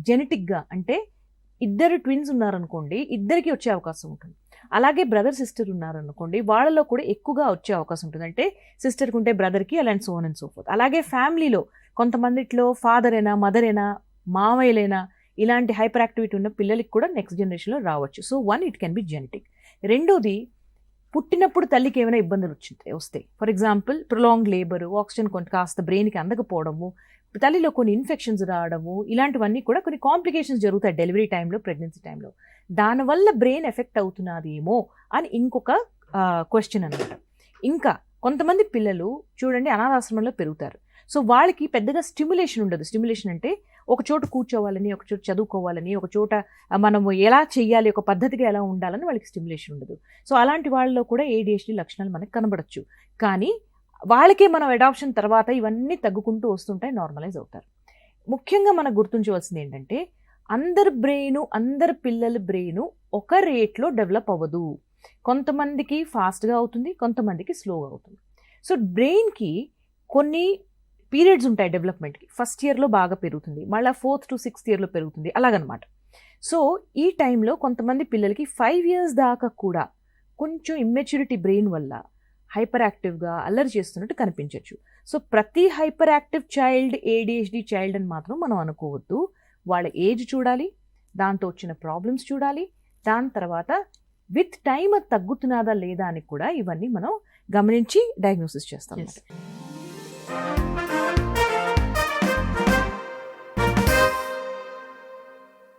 జెనెటిక్గా అంటే ఇద్దరు ట్విన్స్ ఉన్నారనుకోండి, ఇద్దరికి వచ్చే అవకాశం ఉంటుంది. అలాగే బ్రదర్ సిస్టర్ ఉన్నారనుకోండి, వాళ్ళలో కూడా ఎక్కువగా వచ్చే అవకాశం ఉంటుంది. అంటే సిస్టర్కి ఉంటే బ్రదర్కి, అలాంటి so on and so fourth. అలాగే ఫ్యామిలీలో కొంతమందిట్లో ఫాదర్ అయినా, మదర్ అయినా, మావయ్యలైనా ఇలాంటి హైపర్ యాక్టివిటీ ఉన్న పిల్లలకి కూడా నెక్స్ట్ జనరేషన్లో రావచ్చు. So it can be genetic. రెండోది, పుట్టినప్పుడు తల్లికి ఏమైనా ఇబ్బందులు వస్తాయి. For example prolong labour, oxygen కాస్త బ్రెయిన్కి అందకపోవడము, తల్లిలో కొన్ని ఇన్ఫెక్షన్స్ రావడము, ఇలాంటివన్నీ కూడా కొన్ని కాంప్లికేషన్స్ జరుగుతాయి డెలివరీ టైంలో, ప్రెగ్నెన్సీ టైంలో. దానివల్ల బ్రెయిన్ ఎఫెక్ట్ అవుతున్నదేమో అని ఇంకొక క్వశ్చన్ అనమాట. ఇంకా కొంతమంది పిల్లలు చూడండి అనాథాశ్రమంలో పెరుగుతారు. సో వాళ్ళకి పెద్దగా స్టిమ్యులేషన్ ఉండదు. స్టిమ్యులేషన్ అంటే ఒక చోట కూర్చోవాలని, ఒక చోట చదువుకోవాలని, ఒక చోట మనము ఎలా చెయ్యాలి, ఒక పద్ధతిగా ఎలా ఉండాలని వాళ్ళకి స్టిమ్యులేషన్ ఉండదు. సో అలాంటి వాళ్ళలో కూడా ADHD లక్షణాలు మనకు కనబడచ్చు. కానీ వాళ్ళకే మనం అడాప్షన్ తర్వాత ఇవన్నీ తగ్గుకుంటూ వస్తుంటాయి, నార్మలైజ్ అవుతారు. ముఖ్యంగా మనం గుర్తుంచవలసింది ఏంటంటే అందరి పిల్లల బ్రెయిన్ ఒక రేట్లో డెవలప్ అవ్వదు. కొంతమందికి ఫాస్ట్గా అవుతుంది, కొంతమందికి స్లోగా అవుతుంది. సో బ్రెయిన్కి కొన్ని పీరియడ్స్ ఉంటాయి డెవలప్మెంట్కి. ఫస్ట్ ఇయర్లో బాగా పెరుగుతుంది, మళ్ళీ 4th to 6th ఇయర్లో పెరుగుతుంది, అలాగనమాట. సో ఈ టైంలో కొంతమంది పిల్లలకి 5 years దాకా కూడా కొంచెం ఇమ్మెచ్యూరిటీ బ్రెయిన్ వల్ల హైపర్ యాక్టివ్గా అల్లరి చేస్తున్నట్టు కనిపించవచ్చు. సో ప్రతి hyper active child ADHD child అని మాత్రం మనం అనుకోవద్దు. వాళ్ళ ఏజ్ చూడాలి, దాంతో వచ్చిన ప్రాబ్లమ్స్ చూడాలి, దాని తర్వాత విత్ టైం అది తగ్గుతున్నదా లేదా అని కూడా ఇవన్నీ మనం గమనించి డయాగ్నోసిస్ చేస్తాం.